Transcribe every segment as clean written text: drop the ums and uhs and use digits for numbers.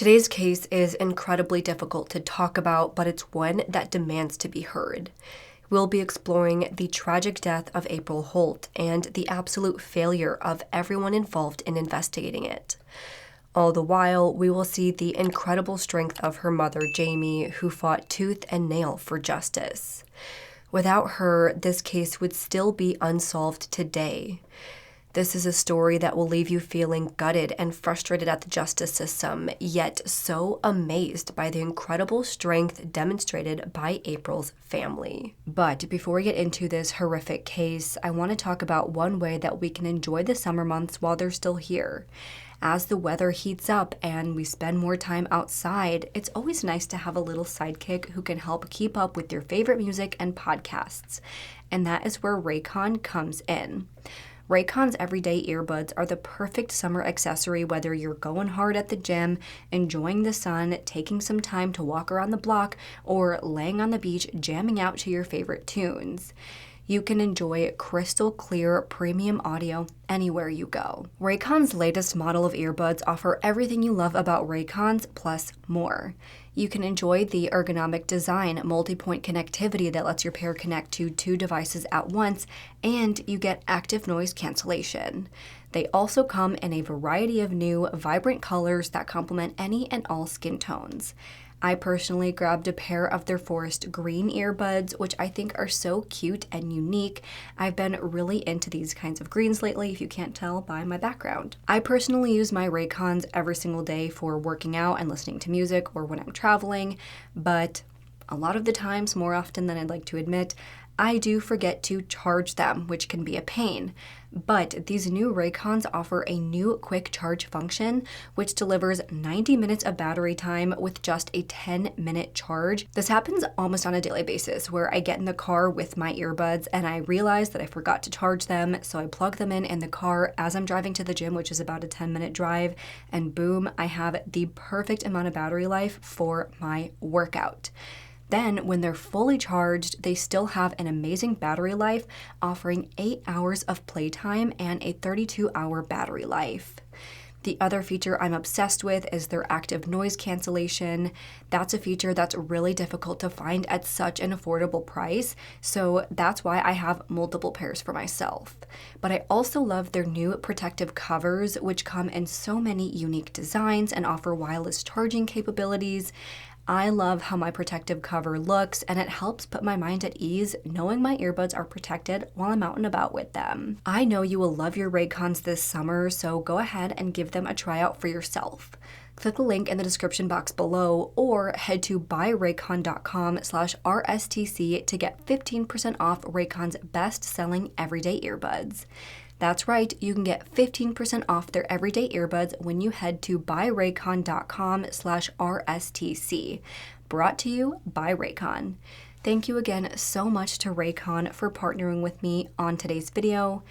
Today's case is incredibly difficult to talk about, but it's one that demands to be heard. We'll be exploring the tragic death of April Holt and the absolute failure of everyone involved in investigating it. All the while, we will see the incredible strength of her mother, Jaime, who fought tooth and nail for justice. Without her, this case would still be unsolved today. This is a story that will leave you feeling gutted and frustrated at the justice system, yet so amazed by the incredible strength demonstrated by April's family. But before we get into this horrific case, I want to talk about one way that we can enjoy the summer months while they're still here. As the weather heats up and we spend more time outside, it's always nice to have a little sidekick who can help keep up with your favorite music and podcasts. And that is where Raycon comes in. Raycon's everyday earbuds are the perfect summer accessory whether you're going hard at the gym, enjoying the sun, taking some time to walk around the block, or laying on the beach jamming out to your favorite tunes. You can enjoy crystal clear premium audio anywhere you go. Raycon's latest model of earbuds offer everything you love about Raycons plus more. You can enjoy the ergonomic design, multi-point connectivity that lets your pair connect to 2 devices at once, and you get active noise cancellation. They also come in a variety of new, vibrant colors that complement any and all skin tones. I personally grabbed a pair of their forest green earbuds, which I think are so cute and unique. I've been really into these kinds of greens lately, if you can't tell by my background. I personally use my Raycons every single day for working out and listening to music or when I'm traveling, but a lot of the times, more often than I'd like to admit, I do forget to charge them, which can be a pain. But these new Raycons offer a new quick charge function, which delivers 90 minutes of battery time with just a 10-minute charge. This happens almost on a daily basis, where I get in the car with my earbuds and I realize that I forgot to charge them, so I plug them in the car as I'm driving to the gym, which is about a 10-minute drive, and boom, I have the perfect amount of battery life for my workout. Then, when they're fully charged, they still have an amazing battery life, offering 8 hours of playtime and a 32-hour battery life. The other feature I'm obsessed with is their active noise cancellation. That's a feature that's really difficult to find at such an affordable price, so that's why I have multiple pairs for myself. But I also love their new protective covers, which come in so many unique designs and offer wireless charging capabilities. I love how my protective cover looks, and it helps put my mind at ease knowing my earbuds are protected while I'm out and about with them. I know you will love your Raycons this summer, so go ahead and give them a tryout for yourself. Click the link in the description box below or head to buyraycon.com/RSTC to get 15% off Raycon's best-selling everyday earbuds. That's right, you can get 15% off their everyday earbuds when you head to buyraycon.com/RSTC. Brought to you by Raycon. Thank you again so much to Raycon for partnering with me on today's video.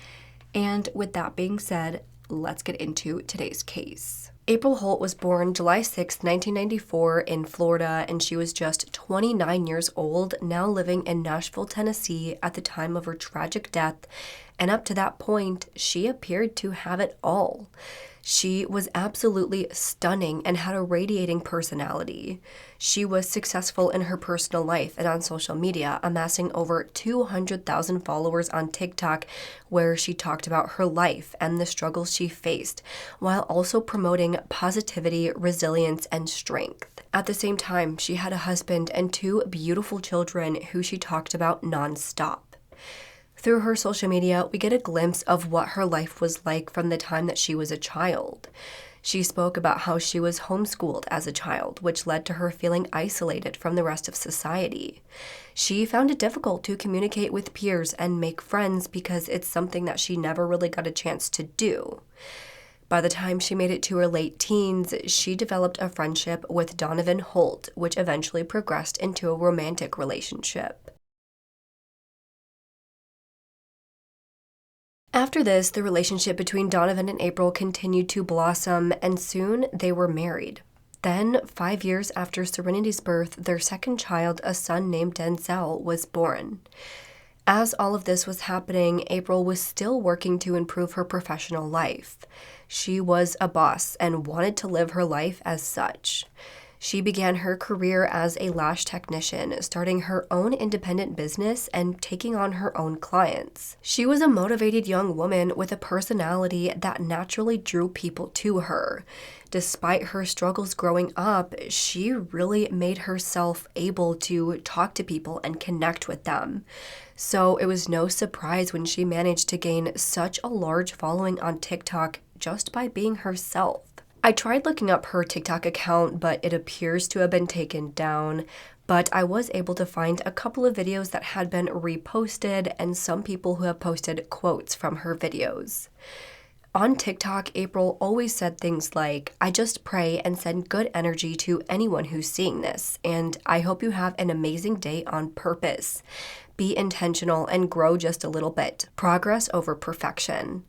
And with that being said, let's get into today's case. April Holt was born July 6, 1994 in Florida, and she was just 29 years old, now living in Nashville, Tennessee at the time of her tragic death, and up to that point, she appeared to have it all. She was absolutely stunning and had a radiating personality. She was successful in her personal life and on social media, amassing over 200,000 followers on TikTok, where she talked about her life and the struggles she faced, while also promoting positivity, resilience, and strength. At the same time, she had a husband and 2 beautiful children who she talked about nonstop. Through her social media, we get a glimpse of what her life was like from the time that she was a child. She spoke about how she was homeschooled as a child, which led to her feeling isolated from the rest of society. She found it difficult to communicate with peers and make friends because it's something that she never really got a chance to do. By the time she made it to her late teens, she developed a friendship with Donovan Holt, which eventually progressed into a romantic relationship. After this, the relationship between Donovan and April continued to blossom, and soon they were married. Then, 5 years after Serenity's birth, their second child, a son named Denzel, was born. As all of this was happening, April was still working to improve her professional life. She was a boss and wanted to live her life as such. She began her career as a lash technician, starting her own independent business and taking on her own clients. She was a motivated young woman with a personality that naturally drew people to her. Despite her struggles growing up, she really made herself able to talk to people and connect with them. So it was no surprise when she managed to gain such a large following on TikTok just by being herself. I tried looking up her TikTok account, but it appears to have been taken down. But I was able to find a couple of videos that had been reposted and some people who have posted quotes from her videos. On TikTok, April always said things like, "I just pray and send good energy to anyone who's seeing this, and I hope you have an amazing day on purpose. Be intentional and grow just a little bit. Progress over perfection."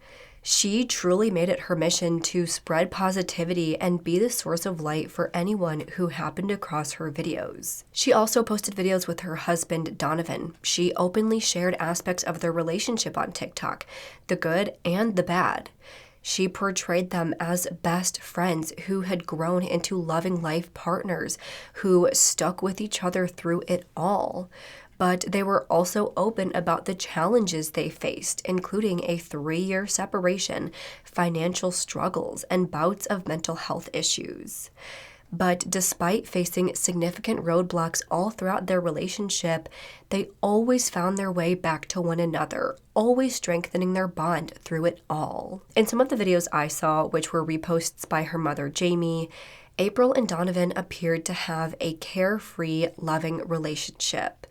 She truly made it her mission to spread positivity and be the source of light for anyone who happened across her videos. She also posted videos with her husband, Donovan. She openly shared aspects of their relationship on TikTok, the good and the bad. She portrayed them as best friends who had grown into loving life partners who stuck with each other through it all. But they were also open about the challenges they faced, including a 3-year separation, financial struggles, and bouts of mental health issues. But despite facing significant roadblocks all throughout their relationship, they always found their way back to one another, always strengthening their bond through it all. In some of the videos I saw, which were reposts by her mother, Jaime, April and Donovan appeared to have a carefree, loving relationship.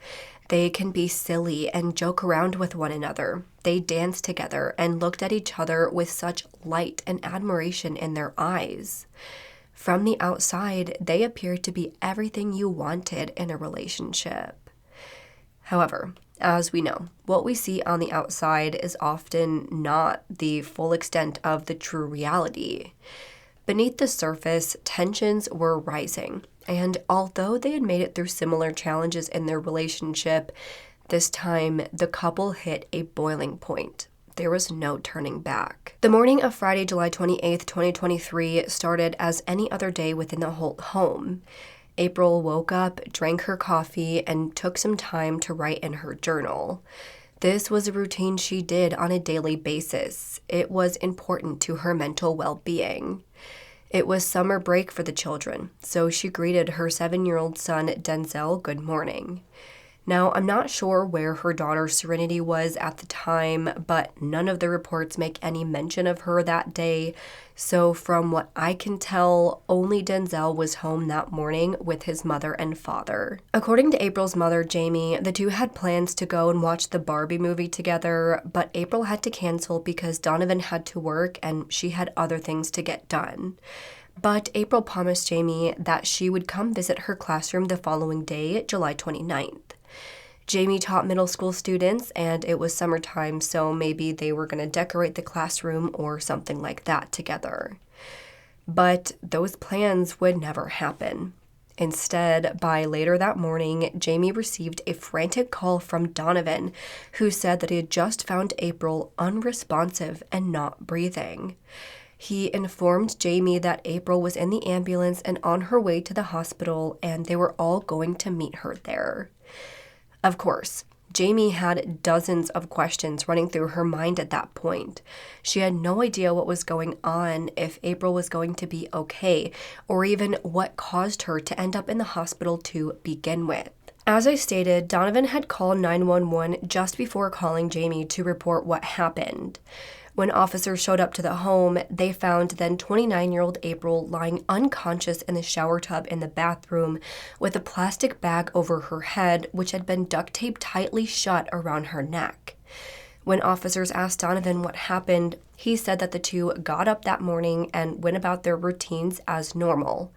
They can be silly and joke around with one another. They danced together and looked at each other with such light and admiration in their eyes. From the outside, they appeared to be everything you wanted in a relationship. However, as we know, what we see on the outside is often not the full extent of the true reality. Beneath the surface, tensions were rising, and although they had made it through similar challenges in their relationship, this time the couple hit a boiling point. There was no turning back. The morning of Friday, July 28th, 2023 started as any other day within the Holt home. April woke up, drank her coffee, and took some time to write in her journal. This was a routine she did on a daily basis. It was important to her mental well-being. It was summer break for the children, so she greeted her 7-year-old son, Denzel, good morning. Now, I'm not sure where her daughter Serenity was at the time, but none of the reports make any mention of her that day. So from what I can tell, only Denzel was home that morning with his mother and father. According to April's mother, Jaime, the two had plans to go and watch the Barbie movie together, but April had to cancel because Donovan had to work and she had other things to get done. But April promised Jaime that she would come visit her classroom the following day, July 29th. Jaime taught middle school students, and it was summertime, so maybe they were going to decorate the classroom or something like that together. But those plans would never happen. Instead, by later that morning, Jaime received a frantic call from Donovan, who said that he had just found April unresponsive and not breathing. He informed Jaime that April was in the ambulance and on her way to the hospital, and they were all going to meet her there. Of course, Jaime had dozens of questions running through her mind at that point. She had no idea what was going on, if April was going to be okay, or even what caused her to end up in the hospital to begin with. As I stated, Donovan had called 911 just before calling Jaime to report what happened. When officers showed up to the home, they found then 29-year-old April lying unconscious in the shower tub in the bathroom with a plastic bag over her head, which had been duct taped tightly shut around her neck. When officers asked Donovan what happened, he said that the two got up that morning and went about their routines as normal.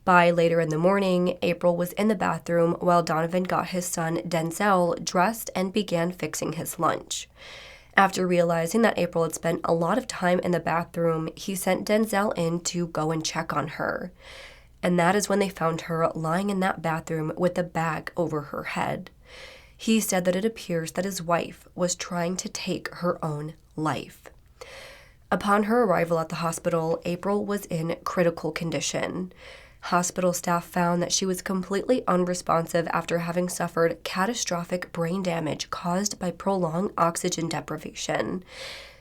By later in the morning, April was in the bathroom while Donovan got his son, Denzel, dressed and began fixing his lunch. After realizing that April had spent a lot of time in the bathroom, he sent Denzel in to go and check on her. And that is when they found her lying in that bathroom with a bag over her head. He said that it appears that his wife was trying to take her own life. Upon her arrival at the hospital, April was in critical condition. Hospital staff found that she was completely unresponsive after having suffered catastrophic brain damage caused by prolonged oxygen deprivation.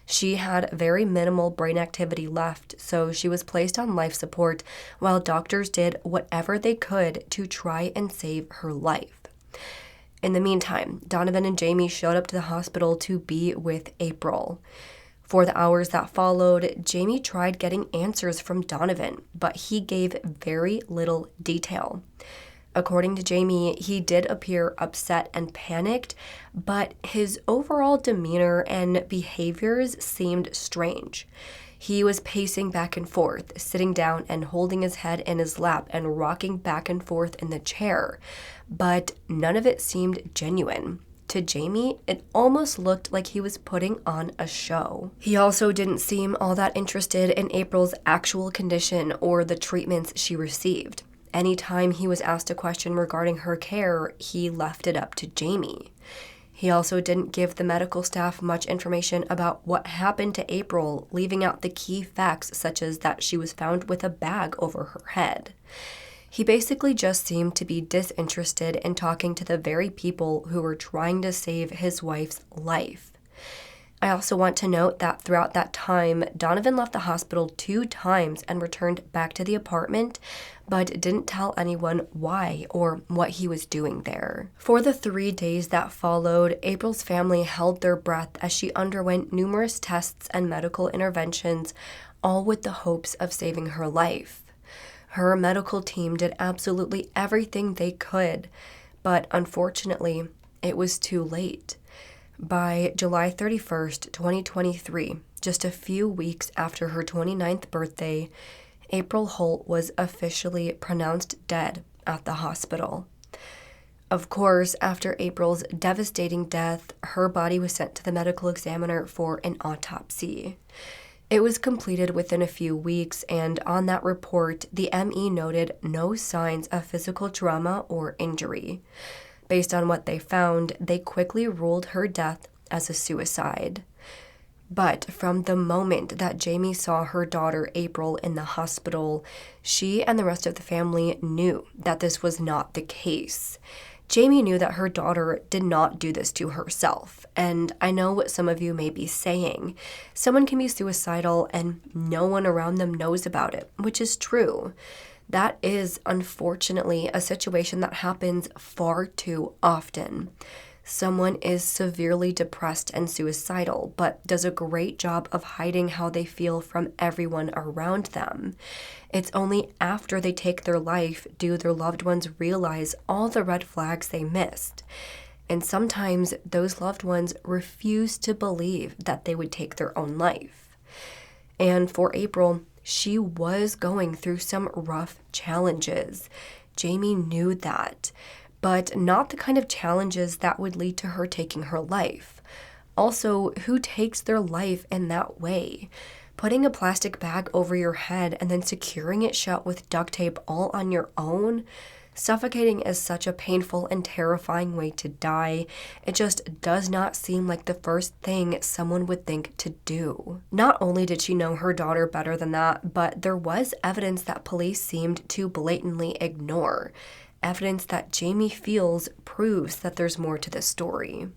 She had very minimal brain activity left, so she was placed on life support while doctors did whatever they could to try and save her life. In the meantime, Donovan and Jaime showed up to the hospital to be with April. For the hours that followed, Jaime tried getting answers from Donovan, but he gave very little detail. According to Jaime, he did appear upset and panicked, but his overall demeanor and behaviors seemed strange. He was pacing back and forth, sitting down and holding his head in his lap and rocking back and forth in the chair, but none of it seemed genuine. To Jaime, it almost looked like he was putting on a show. He also didn't seem all that interested in April's actual condition or the treatments she received. Anytime he was asked a question regarding her care, he left it up to Jaime. He also didn't give the medical staff much information about what happened to April, leaving out the key facts such as that she was found with a bag over her head. He basically just seemed to be disinterested in talking to the very people who were trying to save his wife's life. I also want to note that throughout that time, Donovan left the hospital 2 times and returned back to the apartment, but didn't tell anyone why or what he was doing there. For the 3 days that followed, April's family held their breath as she underwent numerous tests and medical interventions, all with the hopes of saving her life. Her medical team did absolutely everything they could, but unfortunately, it was too late. By July 31st, 2023, just a few weeks after her 29th birthday, April Holt was officially pronounced dead at the hospital. Of course, after April's devastating death, her body was sent to the medical examiner for an autopsy. It was completed within a few weeks, and on that report, the ME noted no signs of physical trauma or injury. Based on what they found, they quickly ruled her death as a suicide. But from the moment that Jaime saw her daughter April in the hospital, she and the rest of the family knew that this was not the case. Jaime knew that her daughter did not do this to herself, and I know what some of you may be saying. Someone can be suicidal and no one around them knows about it, which is true. That is, unfortunately, a situation that happens far too often. Someone is severely depressed and suicidal, but does a great job of hiding how they feel from everyone around them. It's only after they take their life do their loved ones realize all the red flags they missed. And sometimes those loved ones refuse to believe that they would take their own life. And for April, she was going through some rough challenges. Jaime knew that, but not the kind of challenges that would lead to her taking her life. Also, who takes their life in that way? Putting a plastic bag over your head and then securing it shut with duct tape all on your own? Suffocating is such a painful and terrifying way to die. It just does not seem like the first thing someone would think to do. Not only did she know her daughter better than that, but there was evidence that police seemed to blatantly ignore. Evidence that Jaime feels proves that there's more to this story.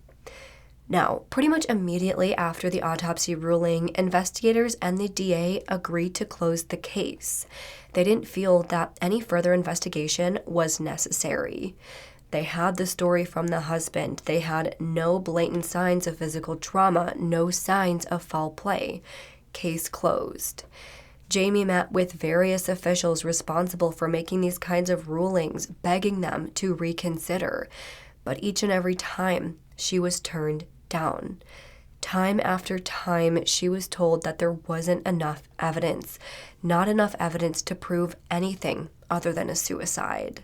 Now, pretty much immediately after the autopsy ruling, investigators and the DA agreed to close the case. They didn't feel that any further investigation was necessary. They had the story from the husband. They had no blatant signs of physical trauma, no signs of foul play. Case closed. Jaime met with various officials responsible for making these kinds of rulings, begging them to reconsider. But each and every time, she was turned down. Time after time, she was told that there wasn't enough evidence, not enough evidence to prove anything other than a suicide.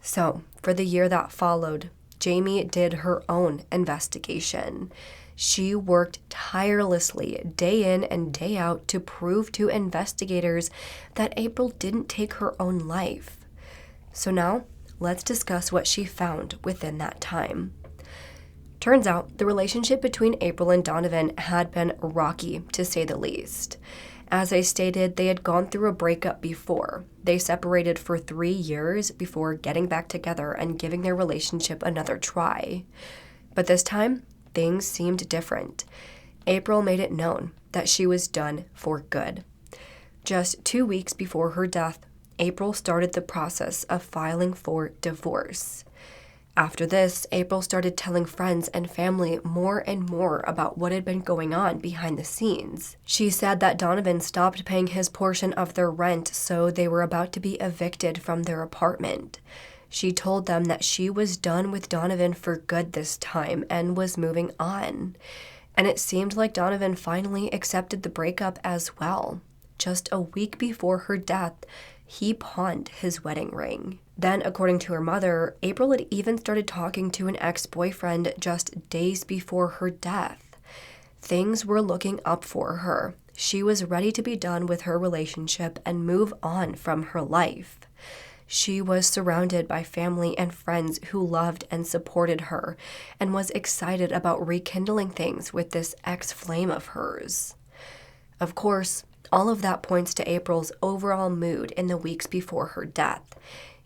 So, for the year that followed, Jaime did her own investigation. She worked tirelessly day in and day out to prove to investigators that April didn't take her own life. So now, let's discuss what she found within that time. Turns out the relationship between April and Donovan had been rocky, to say the least. As I stated, they had gone through a breakup before. They separated for 3 years before getting back together and giving their relationship another try. But this time, things seemed different. April made it known that she was done for good. Just 2 weeks before her death, April started the process of filing for divorce. After this, April started telling friends and family more and more about what had been going on behind the scenes. She said that Donovan stopped paying his portion of their rent, so they were about to be evicted from their apartment. She told them that she was done with Donovan for good this time and was moving on. And it seemed like Donovan finally accepted the breakup as well. Just a week before her death, he pawned his wedding ring. Then, according to her mother, April had even started talking to an ex-boyfriend just days before her death. Things were looking up for her. She was ready to be done with her relationship and move on from her life. She was surrounded by family and friends who loved and supported her and was excited about rekindling things with this ex-flame of hers. Of course, all of that points to April's overall mood in the weeks before her death.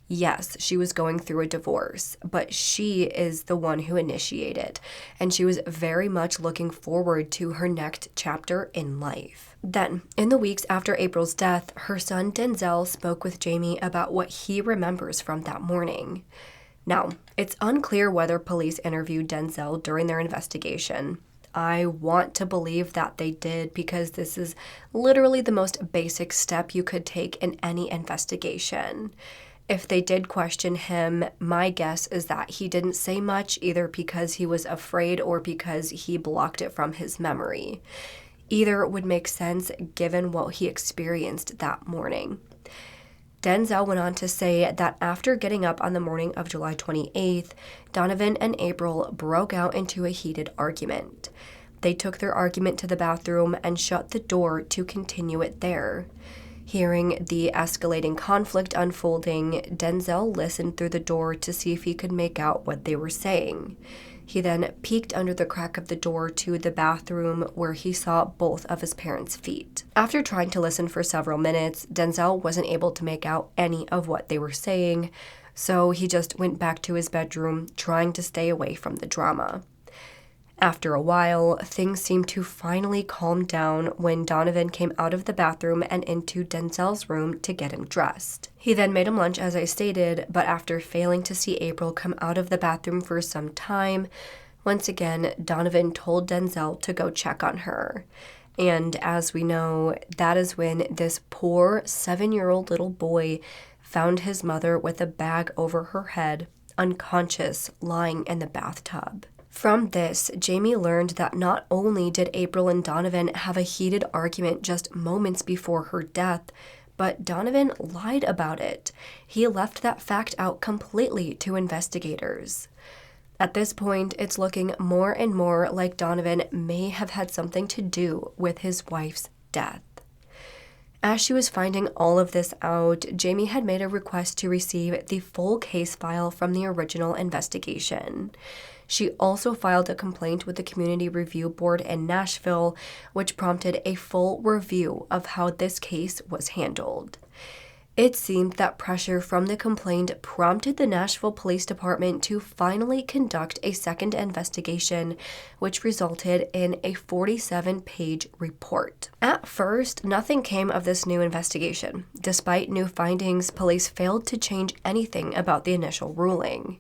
Yes, she was going through a divorce, but she is the one who initiated, and she was very much looking forward to her next chapter in life. Then, in the weeks after April's death, her son Denzel spoke with Jaime about what he remembers from that morning. Now, it's unclear whether police interviewed Denzel during their investigation. I want to believe that they did because this is literally the most basic step you could take in any investigation. If they did question him, my guess is that he didn't say much either because he was afraid or because he blocked it from his memory. Either would make sense given what he experienced that morning. Denzel went on to say that after getting up on the morning of July 28th, Donovan and April broke out into a heated argument. They took their argument to the bathroom and shut the door to continue it there. Hearing the escalating conflict unfolding, Denzel listened through the door to see if he could make out what they were saying. He then peeked under the crack of the door to the bathroom where he saw both of his parents' feet. After trying to listen for several minutes, Denzel wasn't able to make out any of what they were saying, so he just went back to his bedroom, trying to stay away from the drama. After a while, things seemed to finally calm down when Donovan came out of the bathroom and into Denzel's room to get him dressed. He then made him lunch, as I stated, but after failing to see April come out of the bathroom for some time, once again, Donovan told Denzel to go check on her. And as we know, that is when this poor 7-year-old little boy found his mother with a bag over her head, unconscious, lying in the bathtub. From this, Jaime learned that not only did April and Donovan have a heated argument just moments before her death, but Donovan lied about it. He left that fact out completely to investigators. At this point, it's looking more and more like Donovan may have had something to do with his wife's death. As she was finding all of this out, Jaime had made a request to receive the full case file from the original investigation. She also filed a complaint with the Community Review Board in Nashville, which prompted a full review of how this case was handled. It seemed that pressure from the complaint prompted the Nashville Police Department to finally conduct a second investigation, which resulted in a 47-page report. At first, nothing came of this new investigation. Despite new findings, police failed to change anything about the initial ruling.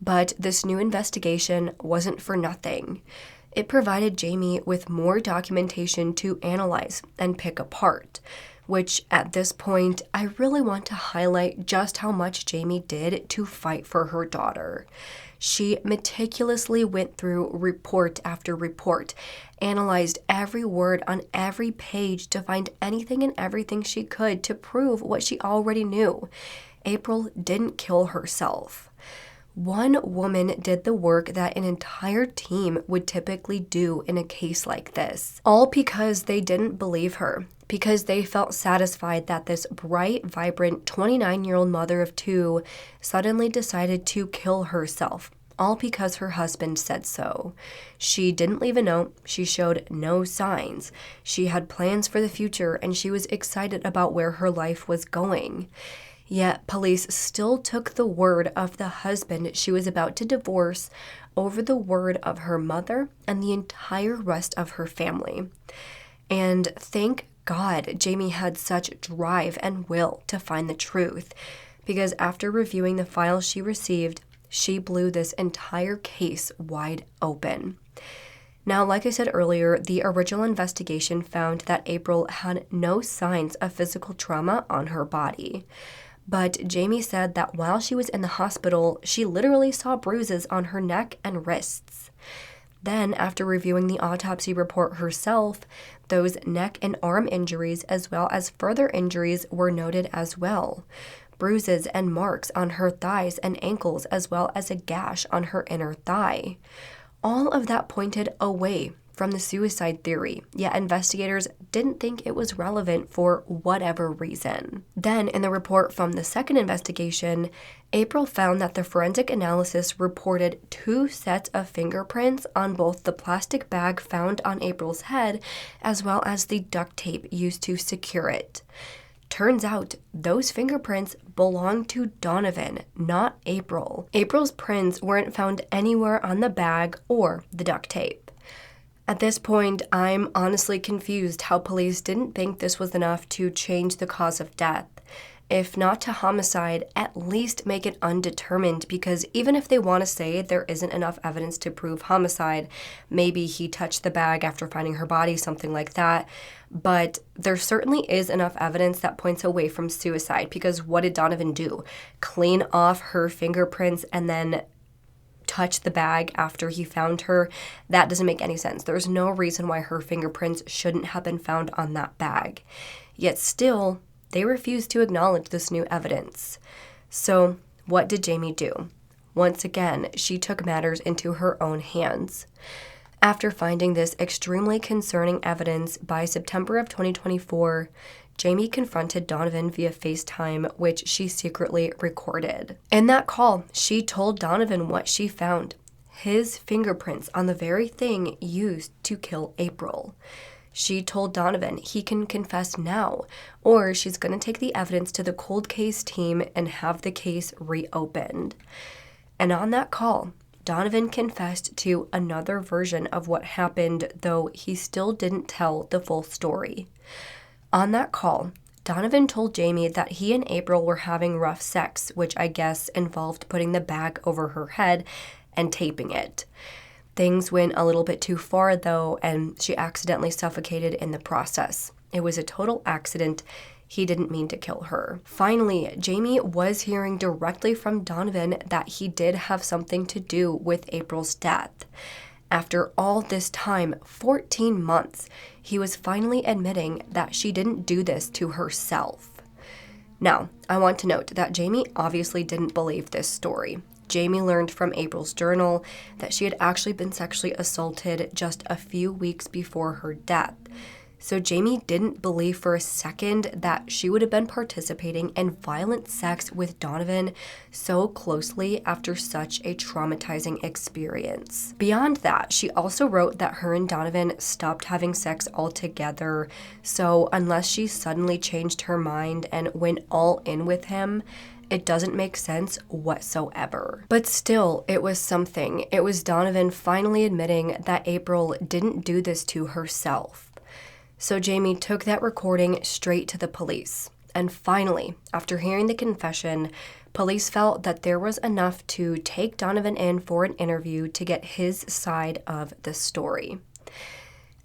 But this new investigation wasn't for nothing. It provided Jaime with more documentation to analyze and pick apart, which at this point, I really want to highlight just how much Jaime did to fight for her daughter. She meticulously went through report after report, analyzed every word on every page to find anything and everything she could to prove what she already knew. April didn't kill herself. One woman did the work that an entire team would typically do in a case like this, all because they didn't believe her, because they felt satisfied that this bright, vibrant 29-year-old mother of two suddenly decided to kill herself, all because her husband said so. She didn't leave a note. She showed no signs. She had plans for the future, and she was excited about where her life was going. Yet police still took the word of the husband she was about to divorce over the word of her mother and the entire rest of her family. And thank God Jaime had such drive and will to find the truth, because after reviewing the files she received, she blew this entire case wide open. Now, like I said earlier, the original investigation found that April had no signs of physical trauma on her body. But Jaime said that while she was in the hospital, she literally saw bruises on her neck and wrists. Then, after reviewing the autopsy report herself, those neck and arm injuries as well as further injuries were noted as well. Bruises and marks on her thighs and ankles as well as a gash on her inner thigh. All of that pointed away from the suicide theory, yet investigators didn't think it was relevant for whatever reason. Then, in the report from the second investigation, April found that the forensic analysis reported 2 sets of fingerprints on both the plastic bag found on April's head as well as the duct tape used to secure it. Turns out those fingerprints belonged to Donovan, not April. April's prints weren't found anywhere on the bag or the duct tape. At this point, I'm honestly confused how police didn't think this was enough to change the cause of death. If not to homicide, at least make it undetermined, because even if they want to say there isn't enough evidence to prove homicide, maybe he touched the bag after finding her body, something like that, but there certainly is enough evidence that points away from suicide, because what did Donovan do? Clean off her fingerprints and then touch the bag after he found her? That doesn't make any sense. There's no reason why her fingerprints shouldn't have been found on that bag. Yet still, they refused to acknowledge this new evidence. So, what did Jaime do? Once again, she took matters into her own hands. After finding this extremely concerning evidence, by September of 2024, Jaime confronted Donovan via FaceTime, which she secretly recorded. In that call, she told Donovan what she found: his fingerprints on the very thing used to kill April. She told Donovan he can confess now, or she's going to take the evidence to the cold case team and have the case reopened. And on that call, Donovan confessed to another version of what happened, though he still didn't tell the full story. On that call, Donovan told Jaime that he and April were having rough sex, which I guess involved putting the bag over her head and taping it. Things went a little bit too far, though, and she accidentally suffocated in the process. It was a total accident. He didn't mean to kill her. Finally, Jaime was hearing directly from Donovan that he did have something to do with April's death. After all this time, 14 months, he was finally admitting that she didn't do this to herself. Now, I want to note that Jaime obviously didn't believe this story. Jaime learned from April's journal that she had actually been sexually assaulted just a few weeks before her death. So Jaime didn't believe for a second that she would have been participating in violent sex with Donovan so closely after such a traumatizing experience. Beyond that, she also wrote that her and Donovan stopped having sex altogether, so unless she suddenly changed her mind and went all in with him, it doesn't make sense whatsoever. But still, it was something. It was Donovan finally admitting that April didn't do this to herself. So Jaime took that recording straight to the police. And finally, after hearing the confession, police felt that there was enough to take Donovan in for an interview to get his side of the story.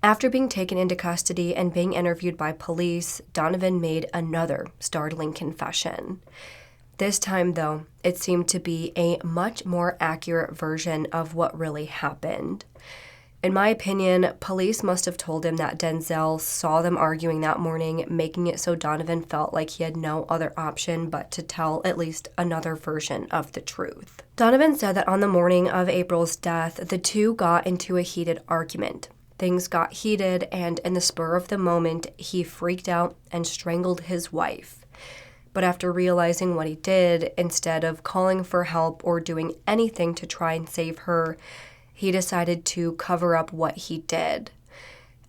After being taken into custody and being interviewed by police, Donovan made another startling confession. This time, though, it seemed to be a much more accurate version of what really happened. In my opinion, police must have told him that Denzel saw them arguing that morning, making it so Donovan felt like he had no other option but to tell at least another version of the truth. Donovan said that on the morning of April's death, the two got into a heated argument. Things got heated, and in the spur of the moment, he freaked out and strangled his wife. But after realizing what he did, instead of calling for help or doing anything to try and save her, he decided to cover up what he did.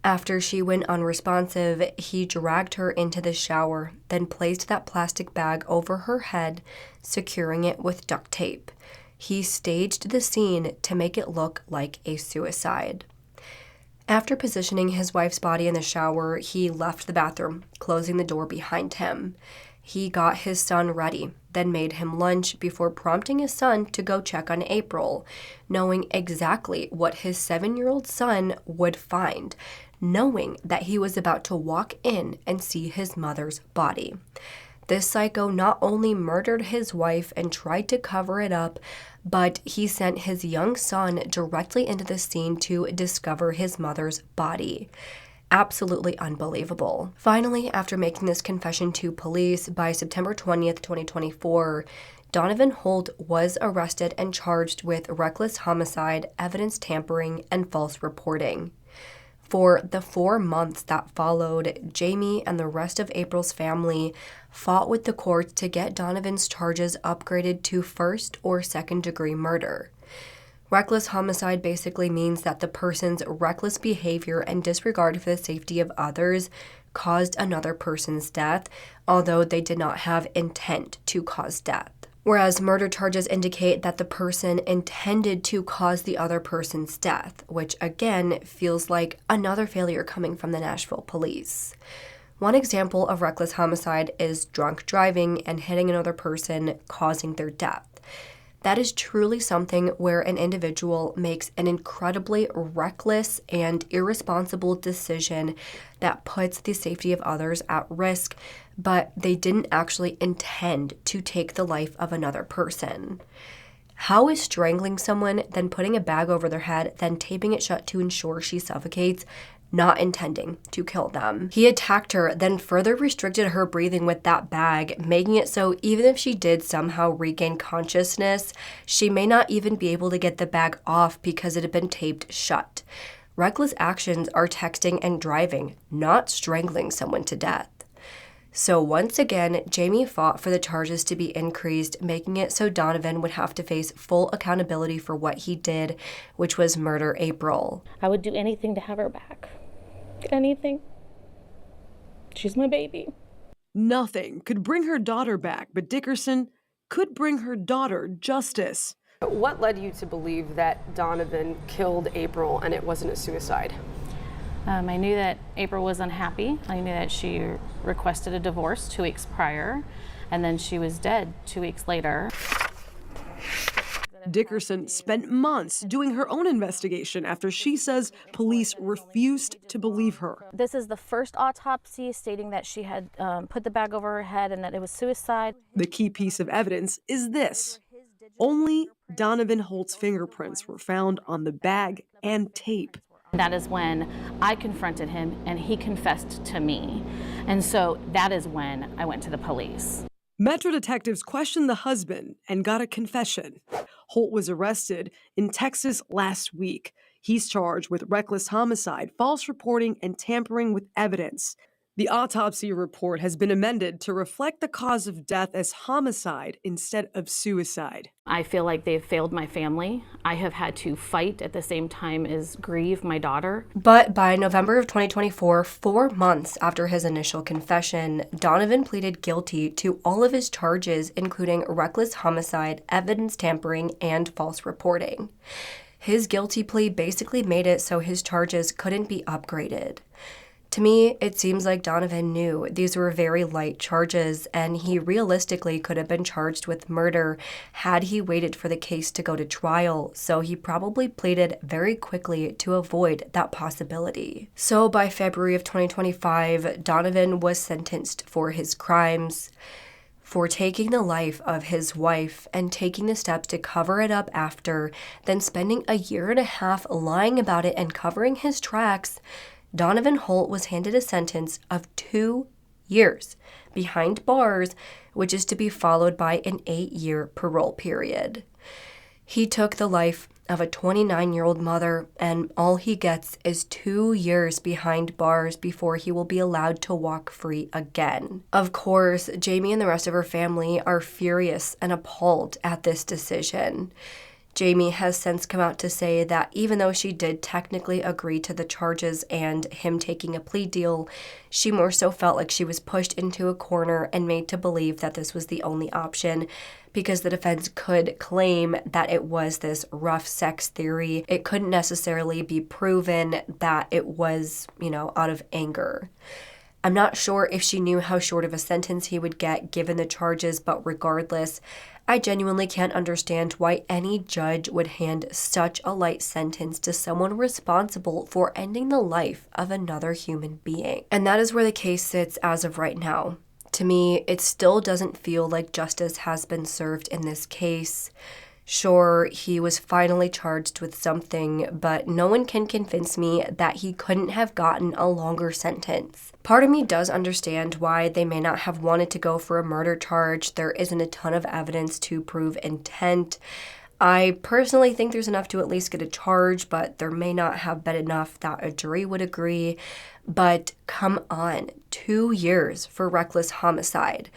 After she went unresponsive, he dragged her into the shower, then placed that plastic bag over her head, securing it with duct tape. He staged the scene to make it look like a suicide. After positioning his wife's body in the shower, he left the bathroom, closing the door behind him. He got his son ready, then made him lunch before prompting his son to go check on April, knowing exactly what his 7-year-old son would find, knowing that he was about to walk in and see his mother's body. This psycho not only murdered his wife and tried to cover it up, but he sent his young son directly into the scene to discover his mother's body. Absolutely unbelievable. Finally, after making this confession to police, by September 20th, 2024, Donovan Holt was arrested and charged with reckless homicide, evidence tampering, and false reporting. For the 4 months that followed, Jaime and the rest of April's family fought with the courts to get Donovan's charges upgraded to first or second-degree murder. Reckless homicide basically means that the person's reckless behavior and disregard for the safety of others caused another person's death, although they did not have intent to cause death. Whereas murder charges indicate that the person intended to cause the other person's death, which again feels like another failure coming from the Nashville police. One example of reckless homicide is drunk driving and hitting another person, causing their death. That is truly something where an individual makes an incredibly reckless and irresponsible decision that puts the safety of others at risk, but they didn't actually intend to take the life of another person. How is strangling someone, then putting a bag over their head, then taping it shut to ensure she suffocates, not intending to kill them? He attacked her, then further restricted her breathing with that bag, making it so even if she did somehow regain consciousness, she may not even be able to get the bag off because it had been taped shut. Reckless actions are texting and driving, not strangling someone to death. So once again, Jaime fought for the charges to be increased, making it so Donovan would have to face full accountability for what he did, which was murder April. I would do anything to have her back. Anything. She's my baby. Nothing could bring her daughter back, but Dickerson could bring her daughter justice. What led you to believe that Donovan killed April and it wasn't a suicide? I knew that April was unhappy. I knew that she requested a divorce 2 weeks prior, and then she was dead 2 weeks later. Dickerson spent months doing her own investigation after she says police refused to believe her. This is the first autopsy stating that she had put the bag over her head and that it was suicide. The key piece of evidence is this. Only Donovan Holt's fingerprints were found on the bag and tape. That is when I confronted him and he confessed to me. And so that is when I went to the police. Metro detectives questioned the husband and got a confession. Holt was arrested in Texas last week. He's charged with reckless homicide, false reporting, and tampering with evidence. The autopsy report has been amended to reflect the cause of death as homicide instead of suicide. I feel like they've failed my family. I have had to fight at the same time as grieve my daughter. But by November of 2024, 4 months after his initial confession, Donovan pleaded guilty to all of his charges, including reckless homicide, evidence tampering, and false reporting. His guilty plea basically made it so his charges couldn't be upgraded. To me, it seems like Donovan knew these were very light charges, and he realistically could have been charged with murder had he waited for the case to go to trial, so he probably pleaded very quickly to avoid that possibility. So by February of 2025, Donovan was sentenced for his crimes, for taking the life of his wife and taking the steps to cover it up after, then spending a year and a half lying about it and covering his tracks. Donovan Holt was handed a sentence of 2 years behind bars, which is to be followed by an 8-year parole period. He took the life of a 29-year-old mother, and all he gets is 2 years behind bars before he will be allowed to walk free again. Of course, Jaime and the rest of her family are furious and appalled at this decision. Jaime has since come out to say that even though she did technically agree to the charges and him taking a plea deal, she more so felt like she was pushed into a corner and made to believe that this was the only option because the defense could claim that it was this rough sex theory. It couldn't necessarily be proven that it was, out of anger. I'm not sure if she knew how short of a sentence he would get given the charges, but regardless, I genuinely can't understand why any judge would hand such a light sentence to someone responsible for ending the life of another human being. And that is where the case sits as of right now. To me, it still doesn't feel like justice has been served in this case. Sure, he was finally charged with something, but no one can convince me that he couldn't have gotten a longer sentence. Part of me does understand why they may not have wanted to go for a murder charge. There isn't a ton of evidence to prove intent. I personally think there's enough to at least get a charge, but there may not have been enough that a jury would agree. But come on, 2 years for reckless homicide.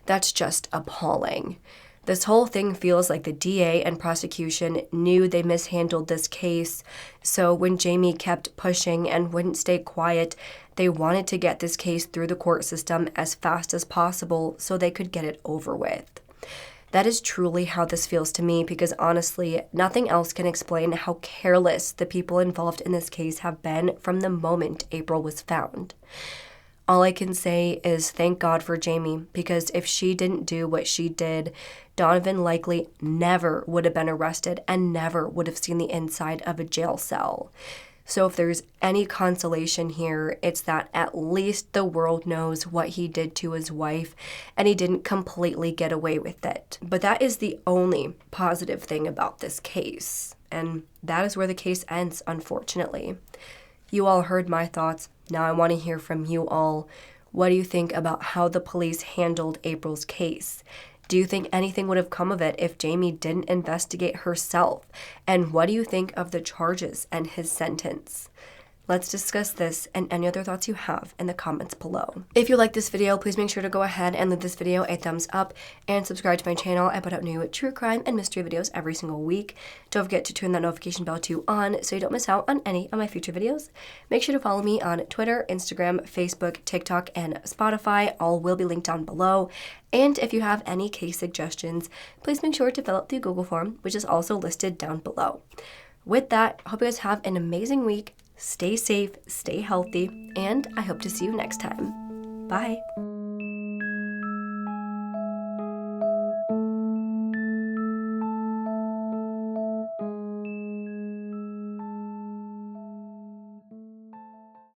That's just appalling. This whole thing feels like the DA and prosecution knew they mishandled this case, so when Jaime kept pushing and wouldn't stay quiet, they wanted to get this case through the court system as fast as possible so they could get it over with. That is truly how this feels to me because honestly, nothing else can explain how careless the people involved in this case have been from the moment April was found. All I can say is thank God for Jaime, because if she didn't do what she did, Donovan likely never would have been arrested and never would have seen the inside of a jail cell. So if there's any consolation here, it's that at least the world knows what he did to his wife and he didn't completely get away with it. But that is the only positive thing about this case. And that is where the case ends, unfortunately. You all heard my thoughts. Now I want to hear from you all. What do you think about how the police handled April's case? Do you think anything would have come of it if Jaime didn't investigate herself? And what do you think of the charges and his sentence? Let's discuss this and any other thoughts you have in the comments below. If you like this video, please make sure to go ahead and leave this video a thumbs up and subscribe to my channel. I put out new true crime and mystery videos every single week. Don't forget to turn that notification bell on so you don't miss out on any of my future videos. Make sure to follow me on Twitter, Instagram, Facebook, TikTok, and Spotify. All will be linked down below. And if you have any case suggestions, please make sure to fill out the Google form, which is also listed down below. With that, I hope you guys have an amazing week. Stay safe, stay healthy, and I hope to see you next time. Bye.